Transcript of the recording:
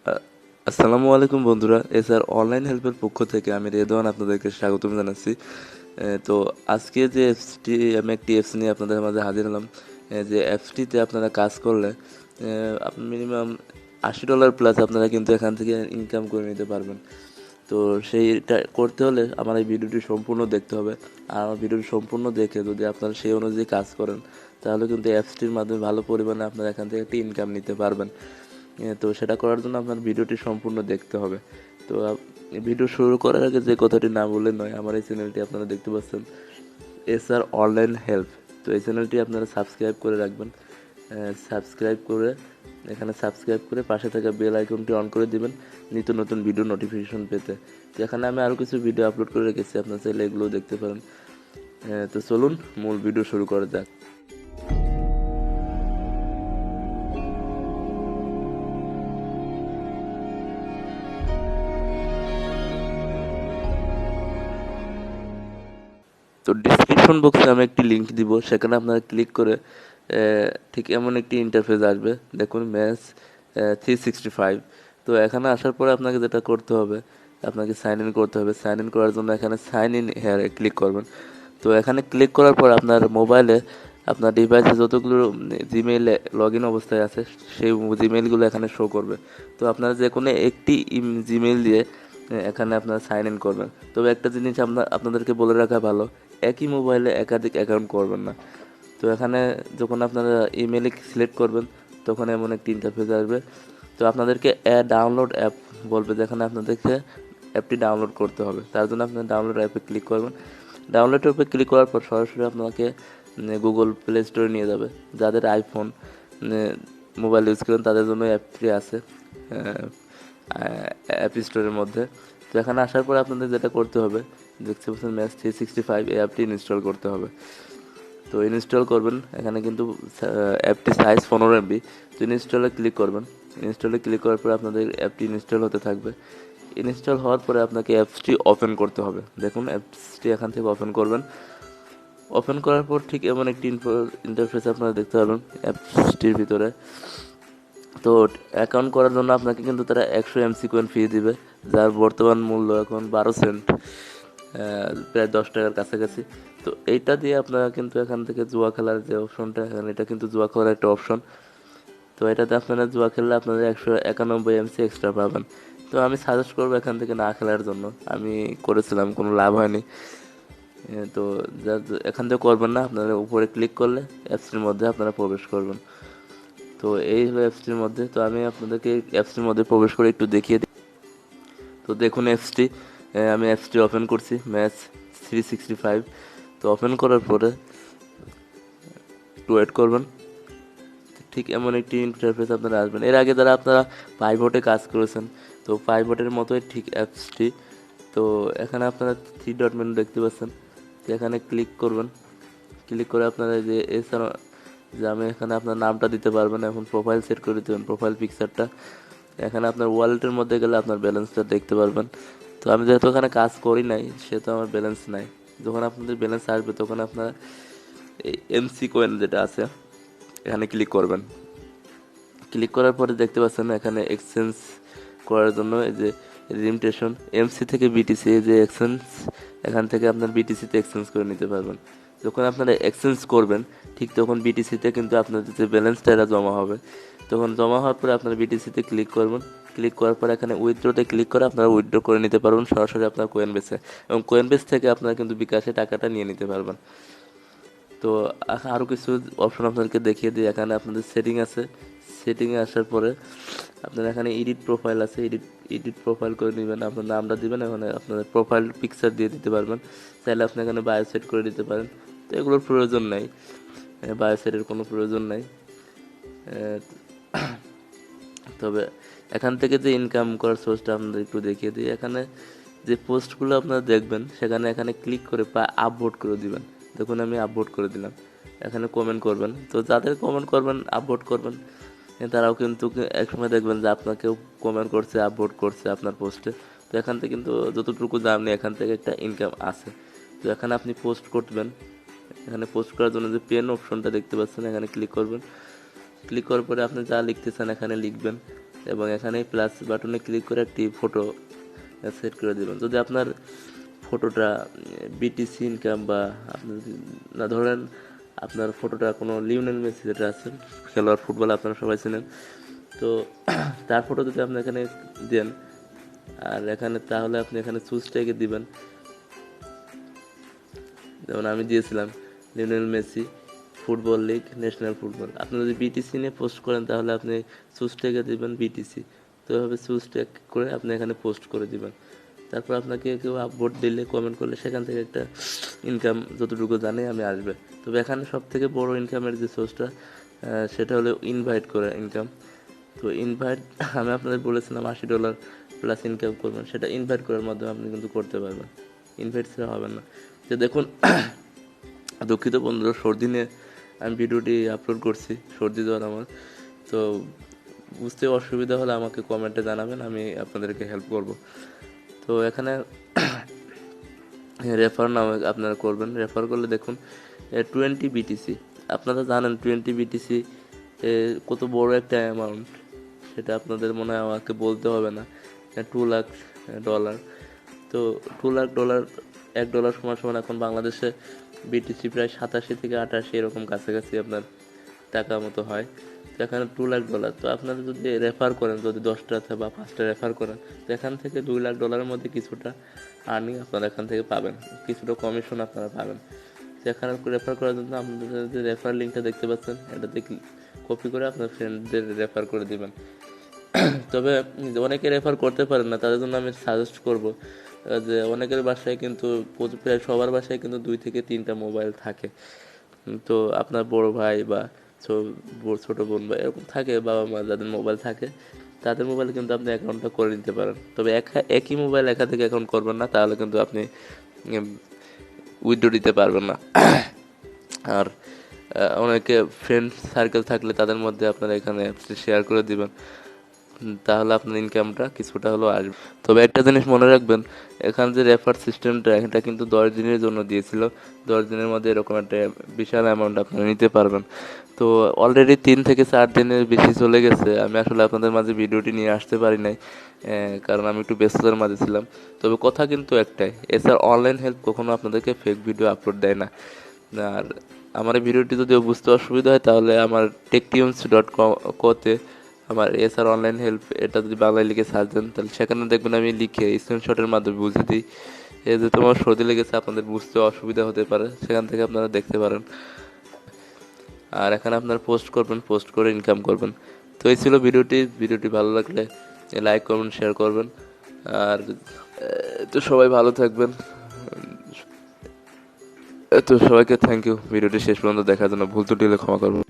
আ- আসসালামু আলাইকুম বন্ধুরা, এসআর অনলাইন হেল্পের পক্ষ থেকে আমি রেদওয়ান আপনাদেরকে স্বাগতম জানাচ্ছি। তো আজকে যে অ্যাপসটি, আমি একটি অ্যাপস নিয়ে আপনাদের মাঝে হাজির হলাম। যে অ্যাপসটিতে আপনারা কাজ করলে আপনি মিনিমাম $80 প্লাস আপনারা কিন্তু এখান থেকে ইনকাম করে নিতে পারবেন। তো সেইটা করতে হলে আমার এই ভিডিওটি সম্পূর্ণ দেখতে হবে। আর আমার ভিডিওটি সম্পূর্ণ দেখে যদি আপনারা সেই অনুযায়ী কাজ করেন, তাহলে কিন্তু অ্যাপসটির মাধ্যমে ভালো পরিমাণে আপনারা এখান থেকে একটি ইনকাম নিতে পারবেন। তো সেটা করার জন্য আপনার ভিডিওটি সম্পূর্ণ দেখতে হবে। তো ভিডিও শুরু করার আগে যে কথাটি না বললে নয়, আমার এই চ্যানেলটি আপনারা দেখতে পাচ্ছেন, এসআর অনলাইন হেল্প। তো এই চ্যানেলটি আপনারা সাবস্ক্রাইব করে রাখবেন। সাবস্ক্রাইব করে পাশে থাকা বেল আইকনটি অন করে দিবেন নিত্য নতুন ভিডিও নোটিফিকেশন পেতে। তো এখানে আমি আরও কিছু ভিডিও আপলোড করে রেখেছি, আপনারা চাইলে এগুলোও দেখতে পারেন। তো চলুন মূল ভিডিও শুরু করা যাক। তো ডিসক্রিপশন বক্সে আমি একটি লিংক দিব, সেখানে আপনারা ক্লিক করে ঠিক এমন একটি ইন্টারফেস আসবে। দেখুন, ম্যাচ 365। তো এখানে আসার পরে আপনাকে যেটা করতে হবে, আপনাকে সাইন ইন করতে হবে। সাইন ইন করার জন্য এখানে সাইন ইন হেয়ারে ক্লিক করবেন। তো এখানে ক্লিক করার পর আপনার মোবাইলে, আপনার ডিভাইসে যতগুলো জিমেইলে লগ ইন অবস্থায় আছে, সেই জিমেইলগুলো এখানে শো করবে। তো আপনারা যে কোনো একটি জিমেইল দিয়ে এখানে আপনারা সাইন ইন করবেন। তবে একটা জিনিস আপনাদেরকে বলে রাখা ভালো, একই মোবাইলে একাধিক অ্যাকাউন্ট করবেন না। তো এখানে যখন আপনারা ইমেইলে সিলেক্ট করবেন, তখন এমন একটি ইন্টারফেস আসবে। তো আপনাদেরকে ডাউনলোড অ্যাপ বলবে, যেখানে আপনাদেরকে অ্যাপটি ডাউনলোড করতে হবে। তার জন্য আপনার ডাউনলোড অ্যাপে ক্লিক করবেন। ডাউনলোড অ্যাপে ক্লিক করার পর সরাসরি আপনাকে গুগল প্লে স্টোরে নিয়ে যাবে। যাদের আইফোন মোবাইল ইউজ করেন তাদের জন্য অ্যাপটি আছে অ্যাপ স্টোরের মধ্যে। তো এখানে আসার পরে আপনাদের যেটা করতে হবে, দেখতে পাচ্ছেন ম্যাচ 365, এই অ্যাপটি ইনস্টল করতে হবে। তো ইনস্টল করবেন। এখানে কিন্তু অ্যাপটি সাইজ 15 MB। তো ইনস্টলে ক্লিক করবেন। ইনস্টলে ক্লিক করার পরে আপনাদের অ্যাপটি ইনস্টল হতে থাকবে। ইনস্টল হওয়ার পরে আপনাকে অ্যাপসটি ওপেন করতে হবে। দেখুন, অ্যাপসটি এখান থেকে ওপেন করবেন। ওপেন করার পর ঠিক এমন একটি ইন্টারফেস আপনারা দেখতে পারবেন অ্যাপসটির ভিতরে। তো অ্যাকাউন্ট করার জন্য আপনাকে কিন্তু তারা 100 MB কয়েন ফি দিবে, যার বর্তমান মূল্য এখন 12 সেন্ট, প্রায় 10 টাকার কাছাকাছি। তো এইটা দিয়ে আপনারা কিন্তু এখান থেকে জুয়া খেলার যে অপশনটা, এখানে এটা কিন্তু জুয়া খেলার একটা অপশন। তো এটাতে আপনারা জুয়া খেললে আপনারা 191 MB এক্সট্রা পাবেন। তো আমি সাজেস্ট করবো এখান থেকে না খেলার জন্য। আমি করেছিলাম, কোনো লাভ হয়নি। তো এখান থেকে করবেন না, আপনারা উপরে ক্লিক করলে অ্যাপসটির মধ্যে আপনারা প্রবেশ করবেন। তো এই হলো অ্যাপসটির মধ্যে। তো আমি আপনাদেরকে অ্যাপসটির মধ্যে প্রবেশ করে একটু দেখিয়ে দিই। তো দেখুন অ্যাপসটি, আমি অ্যাপসটি ওপেন করছি, ম্যাচ 365। তো ওপেন করার পরে একটু ওয়েট করবেন। ঠিক এমন একটি ইন্টারফেস আপনারা আসবেন। এর আগে যারা আপনারা পাইভটে কাজ করেছেন, তো পাইভটের মতোই ঠিক অ্যাপসটি। তো এখানে আপনারা 3 ডট মেনু দেখতে পাচ্ছেন। তো এখানে ক্লিক করবেন। ক্লিক করে আপনারা যে এছাড়া যে আমি এখানে আপনার নামটা দিতে পারবেন। এখন প্রোফাইল সেট করে দেবেন, প্রোফাইল পিকচারটা। এখানে আপনার ওয়ালেটের মধ্যে গেলে আপনার ব্যালেন্সটা দেখতে পারবেন। তো আমি যেহেতু এখানে কাজ করি নাই, সেহেতু আমার ব্যালেন্স নাই। যখন আপনাদের ব্যালেন্স আসবে, তখন আপনারা এই এমসি কয়েন যেটা আছে, এখানে ক্লিক করবেন। ক্লিক করার পরে দেখতে পাচ্ছেন এখানে এক্সচেঞ্জ করার জন্য এই যে রিমিটেশন এমসি থেকে বিটিসি, এই যে এক্সচেঞ্জ, এখান থেকে আপনার বিটিসিতে এক্সচেঞ্জ করে নিতে পারবেন। যখন আপনারা এক্সচেঞ্জ করবেন, ঠিক তখন বিটিসিতে কিন্তু আপনাদের যে ব্যালেন্সটা এটা জমা হবে। তখন জমা হওয়ার পরে আপনারা বিটিসিতে ক্লিক করবেন। ক্লিক করার পর এখানে উইথড্রোতে ক্লিক করে আপনারা উইথড্রো করে নিতে পারবেন সরাসরি আপনার কোয়েনবেসে, এবং কোয়েনবেস থেকে আপনারা কিন্তু বিকাশে টাকাটা নিয়ে নিতে পারবেন। তো আরও কিছু অপশন আপনাদেরকে দেখিয়ে দিই। এখানে আপনাদের সেটিং আছে। সেটিংয়ে আসার পরে আপনার এখানে এডিট প্রোফাইল আছে, এডিট প্রোফাইল করে নেবেন। আপনার নামটা দিবেন, এখানে আপনাদের প্রোফাইল পিকচার দিয়ে দিতে পারবেন। চাইলে আপনি এখানে বায়ো সেট করে দিতে পারেন। তো এগুলোর প্রয়োজন নাই, বায়ো সেটের কোনো প্রয়োজন নাই। তবে এখান থেকে যে ইনকাম করার সোর্সটা আপনাদের একটু দেখিয়ে দিই। এখানে যে পোস্টগুলো আপনারা দেখবেন, এখানে ক্লিক করে আপভোট করে দিবেন। দেখুন, আমি আপভোট করে দিলাম। এখানে কমেন্ট করবেন। তো যাদের কমেন্ট করবেন, আপভোট করবেন, তারাও কিন্তু একসময় দেখবেন যে আপনাকেও কমেন্ট করছে, আপভোট করছে আপনার পোস্টে। তো এখান থেকে কিন্তু যতটুকু জানি, এখান থেকে একটা ইনকাম আছে। তো এখানে আপনি পোস্ট করবেন। এখানে পোস্ট করার জন্য যে পেন অপশনটা দেখতে পাচ্ছেন, এখানে ক্লিক করবেন। ক্লিক করার পরে আপনি যা লিখতে চান এখানে লিখবেন। এবং এখানে প্লাস বাটনে ক্লিক করে একটি ফটো সেট করে দেবেন। যদি আপনার ফটোটা বিটিসি ইনকাম বা আপনি না ধরেন আপনার ফটোটা কোনো লিওনেল মেসি যেটা আছে খেলোয়াড়, ফুটবল আপনারা সবাই চেনেন, তো তার ফটো যদি আপনি এখানে দেন আর এখানে, তাহলে আপনি এখানে চুজ ট্যাগে দিবেন। যেমন আমি দিয়েছিলাম Lionel Messi football league national football. আপনি যদি বিটিসি নিয়ে পোস্ট করেন তাহলে আপনি চুজ ট্যাগে দিবেন বিটিসি। তো এভাবে চুজ ট্যাগ করে আপনি এখানে পোস্ট করে দিবেন। তারপর আপনাকে কেউ আপভোট দিলে, কমেন্ট করলে সেখান থেকে একটা ইনকাম যতটুকু জানি আমি আসবে। তবে এখানে সব থেকে বড় ইনকামের যে সোর্সটা সেটা হলো ইনভাইট করে ইনকাম। তো ইনভাইট আমি আপনাদের বলেছিলাম $80 প্লাস ইনকাম করবেন, সেটা ইনভাইট করার মাধ্যমে আপনি কিন্তু করতে পারবেন, ইনভাইট ছাড়া হবে না। যে দেখুন, দুঃখিত বন্ধুরা, সর্দি নিয়ে আমি ভিডিওটি আপলোড করছি, সর্দি জ্বর আমার, তো বুঝতে অসুবিধা হলে আমাকে কমেন্টে জানাবেন, আমি আপনাদেরকে হেল্প করব। তো এখানে রেফার নামে আপনারা করবেন। রেফার করলে দেখুন 20 বিটিসি, আপনারা জানেন 20 বিটিসি কত বড় একটা অ্যামাউন্ট, সেটা আপনাদের মনে হয় আমাকে বলতে হবে না। $2 লাখ। তো $2 লাখ, $1 সমান সমান এখন বাংলাদেশে বিটিসি প্রায় 87 থেকে 88 এরকম কাছাকাছি আপনার টাকা মতো হয়। তো এখানে $2 লাখ। তো আপনারা যদি রেফার করেন, যদি 10টা বা 5টা রেফার করেন, তো এখান থেকে $2 লাখ মধ্যে কিছুটা আর্নিং আপনারা এখান থেকে পাবেন, কিছুটা কমিশন আপনারা পাবেন। তো এখানে রেফার করার জন্য আপনাদের যে রেফার লিঙ্কটা দেখতে পাচ্ছেন, এটাতে কপি করে আপনার ফ্রেন্ডদের রেফার করে দিবেন। তবে অনেকে রেফার করতে পারেন না, তাদের জন্য আমি সাজেস্ট করব যে অনেকের বাসায় কিন্তু, প্রায় সবার বাসায় কিন্তু 2 থেকে 3টা মোবাইল থাকে। তো আপনার বড় ভাই বা ছোট বোন বা এরকম থাকে, বাবা মা যাদের মোবাইল থাকে, তাদের মোবাইলে কিন্তু আপনি অ্যাকাউন্টটা করে নিতে পারেন। তবে একই মোবাইল একাধিক অ্যাকাউন্ট করবেন না, তাহলে কিন্তু আপনি উইথড্র দিতে পারবেন না। আর অনেকে ফ্রেন্ড সার্কেল থাকলে তাদের মধ্যে আপনারা এখানে শেয়ার করে দিবেন, তাহলে আপনার ইনকামটা কিছুটা হলেও আসবে। তবে একটা জিনিস মনে রাখবেন, এখানে যে রেফার সিস্টেমটা, এটা কিন্তু 10 দিনের জন্য দিয়েছিল। 10 দিনের মধ্যে এরকম একটা বিশাল অ্যামাউন্ট আপনারা নিতে পারবেন। তো অলরেডি 3 থেকে 4 দিনের বেশি চলে গেছে, আমি আসলে আপনাদের মাঝে ভিডিওটি নিয়ে আসতে পারি নাই, কারণ আমি একটু ব্যস্ততার মাঝে ছিলাম। তবে কথা কিন্তু একটাই, এছাড়া অনলাইন হেল্প কখনো আপনাদেরকে ফেক ভিডিও আপলোড দেয় না। আর আমার এই ভিডিওটি যদি বুঝতে অসুবিধা হয়, তাহলে আমার techtunes.co-তে আমার এসআর অনলাইন হেল্প, এটা যদি বাংলায় লিখে সার্চ দেন, তাহলে সেখানে দেখবেন আমি লিখে স্ক্রিনশটের মাধ্যমে বুঝিয়ে দিই। এই যে তোমার সর্দি লেগেছে, আপনাদের বুঝতে অসুবিধা হতে পারে, সেখান থেকে আপনারা দেখতে পারেন। আর এখানে আপনারা পোস্ট করবেন, পোস্ট করে ইনকাম করবেন। তো এই ছিল ভিডিওটি ভালো লাগলে লাইক করবেন, শেয়ার করবেন। আর তো সবাই ভালো থাকবেন। তো সবাইকে থ্যাংক ইউ ভিডিওটি শেষ পর্যন্ত দেখার জন্য। ভুল ত্রুটি হলে ক্ষমা করবেন।